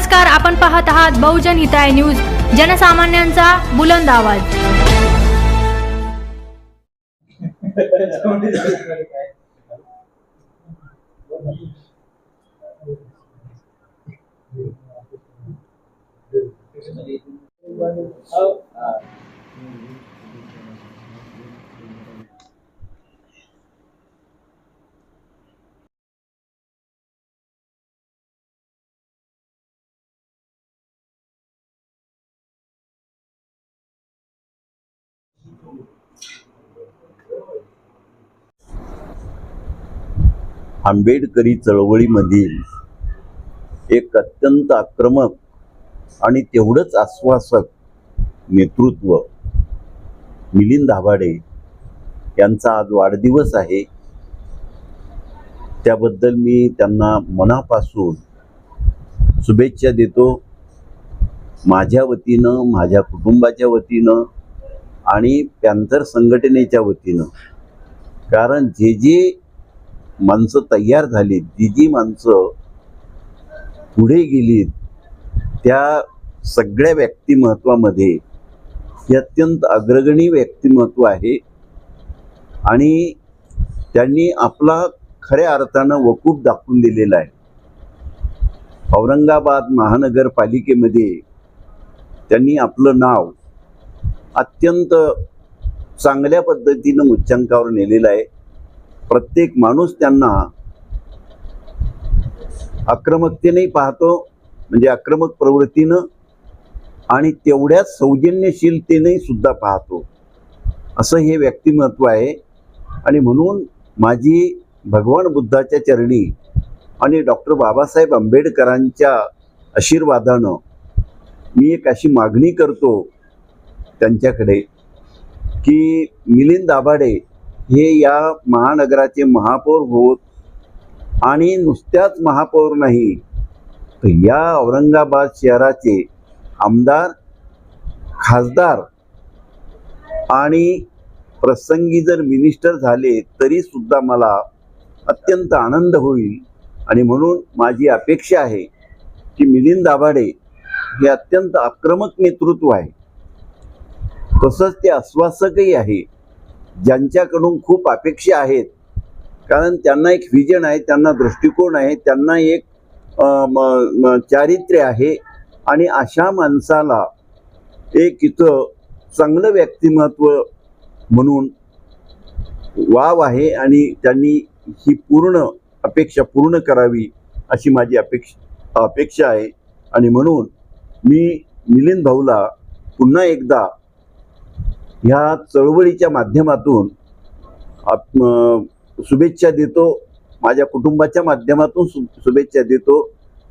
नमस्कार, आपण पाहत आहात बहुजन हिताय न्यूज, जनसामान्यांचा बुलंद आवाज। आंबेडकरी चळवळीमधील एक अत्यंत आक्रमक आणि तेवढंच आश्वासक नेतृत्व मिलिंद दाभाडे यांचा आज वाढदिवस आहे। त्याबद्दल मी त्यांना मनापासून शुभेच्छा देतो, माझ्या वतीनं, माझ्या कुटुंबाच्या वतीनं आणि पॅन्थर संघटनेच्या वतीनं। कारण जे जे माणसं तयार झालीत, जी माणसं पुढे गेलीत, त्या सगळ्या व्यक्तिमत्वामध्ये हे अत्यंत अग्रगणी व्यक्तिमत्व आहे आणि त्यांनी आपला खऱ्या अर्थानं वकूफ दाखवून दिलेला आहे। औरंगाबाद महानगरपालिकेमध्ये त्यांनी आपलं नाव अत्यंत चांगल्या पद्धतीनं उच्चांकावर नेलेलं आहे। प्रत्येक माणूस त्यांना आक्रमकतेने पाहतो, म्हणजे आक्रमक प्रवृत्तीनं आणि तेवढ्याच सौजन्यशीलतेने सुद्धा पाहतो, असं हे व्यक्तिमत्व आहे। आणि म्हणून माझी भगवान बुद्धाच्या चरणी आणि डॉक्टर बाबासाहेब आंबेडकरांच्या आशीर्वादानं मी एक अशी मागणी करतो त्यांच्याकडे की मिलिंद दाभाडे हे या महानगराचे महापौर होत आणि नुसत्याच महापौर नाही तर या औरंगाबाद शहराचे आमदार, खासदार आणि प्रसंगी जर मिनिस्टर झाले तरी सुद्धा मला अत्यंत आनंद होईल। आणि म्हणून माझी अपेक्षा आहे की मिलिंद दाभाडे हे अत्यंत आक्रमक नेतृत्व आहे, तसंच ते आश्वासकही आहे, ज्यांच्याकडून खूप अपेक्षा आहेत। कारण त्यांना एक विजन आहे, त्यांना दृष्टिकोन आहे, त्यांना एक चारित्र्य आहे आणि अशा माणसाला एक इथं चांगलं व्यक्तिमत्व म्हणून वाव आहे आणि त्यांनी ही पूर्ण अपेक्षा पूर्ण करावी अशी माझी अपेक्षा आहे। आणि म्हणून मी मिलिंद भाऊला पुन्हा एकदा ह्या चळवळीच्या माध्यमातून शुभेच्छा देतो, माझ्या कुटुंबाच्या माध्यमातून शुभेच्छा देतो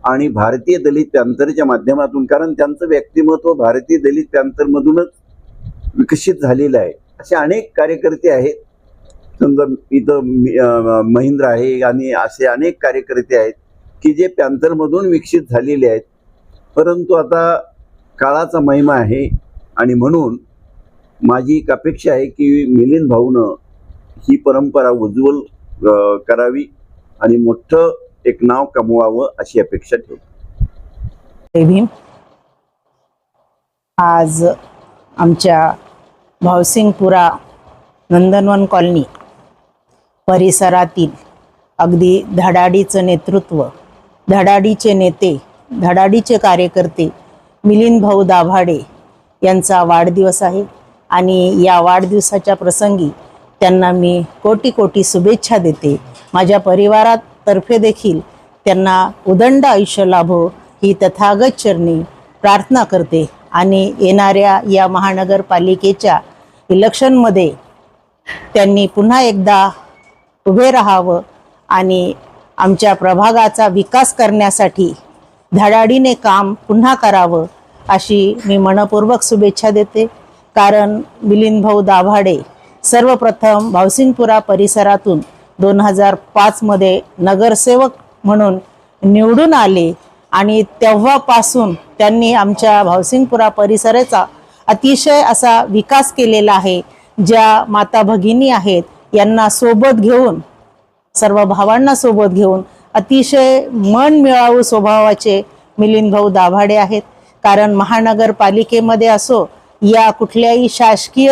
आणि भारतीय दलित पॅन्थरच्या माध्यमातून, कारण त्यांचं व्यक्तिमत्व भारतीय दलित पॅन्थरमधूनच विकसित झालेलं आहे। असे अनेक कार्यकर्ते आहेत, समजा इथं महेंद्र आहे आणि असे अनेक कार्यकर्ते आहेत की जे पॅन्थरमधून विकसित झालेले आहेत। परंतु आता काळाचा महिमा आहे आणि म्हणून माझी एक अपेक्षा आहे की मिलिंद भाऊनं ही परंपरा उज्ज्वल करावी आणि मोठं एक नाव कमवावं अशी अपेक्षा ठेवतो। जय भीम। आज आमच्या भावसिंगपुरा नंदनवन कॉलनी परिसरातील अगदी धडाडीचं नेतृत्व, धडाडीचे नेते, धडाडीचे कार्यकर्ते मिलिंद भाऊ दाभाडे यांचा वाढदिवस आहे आणि या वाढदिवसाच्या प्रसंगी त्यांना मी कोटी कोटी शुभेच्छा देते। माझ्या परिवारातर्फे देखील त्यांना उदंड आयुष्य लाभो ही तथागत चरणी प्रार्थना करते आणि येणाऱ्या या महानगरपालिकेच्या इलेक्शनमध्ये त्यांनी पुन्हा एकदा उभे राहावं आणि आमच्या प्रभागाचा विकास करण्यासाठी धडाडीने काम पुन्हा करावं अशी मी मनपूर्वक शुभेच्छा देते। कारण मिलिंद भाऊ दाभाडे सर्वप्रथम भावसिंगपुरा परिसरातून 2005 मध्ये नगरसेवक म्हणून निवडून आले आणि तेव्हापासून त्यांनी आमच्या भावसिंगपुरा परिसराचा अतिशय असा विकास केलेला आहे। ज्या माता भगिनी आहेत यांना सोबत घेऊन, सर्व भावांना सोबत घेऊन अतिशय मन मिळावू स्वभावाचे मिलिंद भाऊ दाभाडे आहेत. कारण महानगरपालिकेमध्ये असो या कुठल्याही शासकीय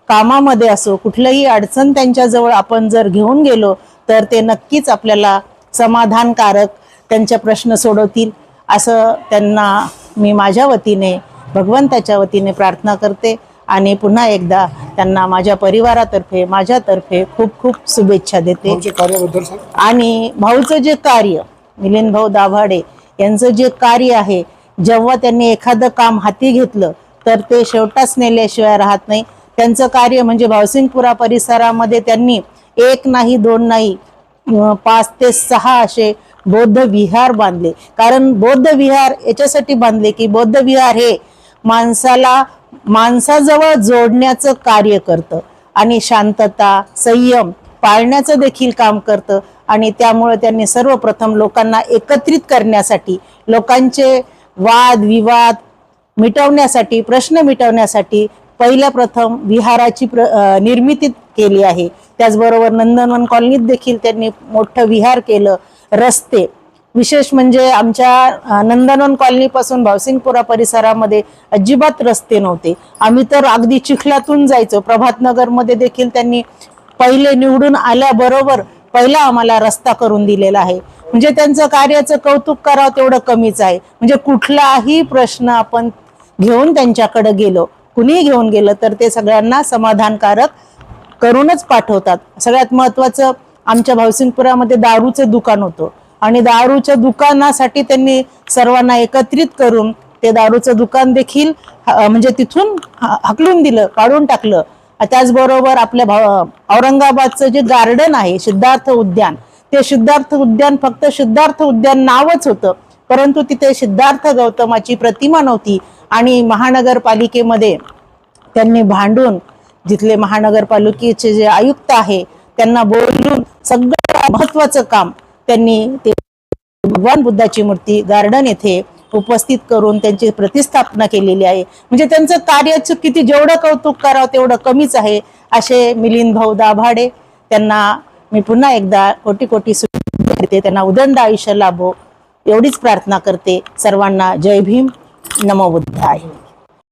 कामामध्ये असो, कुठलीही अडचण त्यांच्याजवळ आपण जर घेऊन गेलो तर ते नक्कीच आपल्याला समाधानकारक त्यांचे प्रश्न सोडवतील, असं त्यांना मी माझ्या वतीने, भगवंताच्या वतीने प्रार्थना करते. आणि पुन्हा एकदा त्यांना माझ्या परिवारातर्फे, माझ्यातर्फे खूप खूप शुभेच्छा देते. आणि भाऊचं जे कार्य, मिलिंद भाऊ दाभाडे यांचं जे कार्य आहे, जेव्हा त्यांनी एखादं काम हाती घेतलं तर ते शेवटाच नेल्याशिवाय राहत नाही. त्यांचं कार्य म्हणजे भावसिंगपुरा परिसरामध्ये त्यांनी 1 नाही 2 नाही 5 ते 6 असे बौद्ध विहार बांधले. कारण बौद्ध विहार याच्यासाठी बांधले की बौद्ध विहार हे माणसाजवळ जोडण्याचं कार्य करतं आणि शांतता, संयम पाळण्याचं देखील काम करतं. आणि त्यामुळे त्यांनी सर्वप्रथम लोकांना एकत्रित करण्यासाठी, लोकांचे वाद विवाद मिटवण्यासाठी, प्रश्न मिटवण्यासाठी पहिल्या प्रथम विहाराची निर्मिती केली आहे. त्याचबरोबर नंदनवन कॉलनीत देखील त्यांनी मोठं विहार केलं. रस्ते विशेष म्हणजे आमच्या नंदनवन कॉलनीपासून भावसिंगपुरा परिसरामध्ये अजिबात रस्ते नव्हते. आम्ही तर अगदी चिखलातून जायचो. प्रभातनगरमध्ये देखील त्यांनी पहिले निवडून आल्याबरोबर पहिला आम्हाला रस्ता करून दिलेला आहे. म्हणजे त्यांचं कार्याचं कौतुक करावं तेवढं कमीच आहे. म्हणजे कुठलाही प्रश्न आपण घेऊन त्यांच्याकडे गेलो, कुणी घेऊन गेलं तर ते सगळ्यांना समाधानकारक करूनच पाठवतात. सगळ्यात महत्वाचं, आमच्या भावसिंगपुरामध्ये दारूचं दुकान होतं आणि दारूच्या दुकानासाठी त्यांनी सर्वांना एकत्रित करून ते दारूचं दुकान देखील म्हणजे तिथून हकलून दिलं, काढून टाकलं. त्याचबरोबर आपल्या औरंगाबादचं जे गार्डन आहे सिद्धार्थ उद्यान, ते सिद्धार्थ उद्यान फक्त सिद्धार्थ उद्यान नावच होतं, परंतु तिथे सिद्धार्थ गौतमाची प्रतिमा नव्हती. आणि महानगरपालिकेमध्ये त्यांनी भांडून, जिथले महानगरपालिकेचे जे आयुक्त आहे त्यांना बोलून सगळं महत्वाचं काम त्यांनी ते भगवान बुद्धाची मूर्ती गार्डन येथे उपस्थित करून त्यांची प्रतिस्थापना केलेली आहे. म्हणजे त्यांचं कार्याचं किती जेवढं कौतुक करावं तेवढं कमीच आहे. असे मिलिंद भाऊ दाभाडे, त्यांना मी पुन्हा एकदा कोटी कोटी शुभेच्छा देते. त्यांना उदंड आयुष्य लाभो एवढीच प्रार्थना करते. सर्वांना जय भीम, नमो बुद्धाय.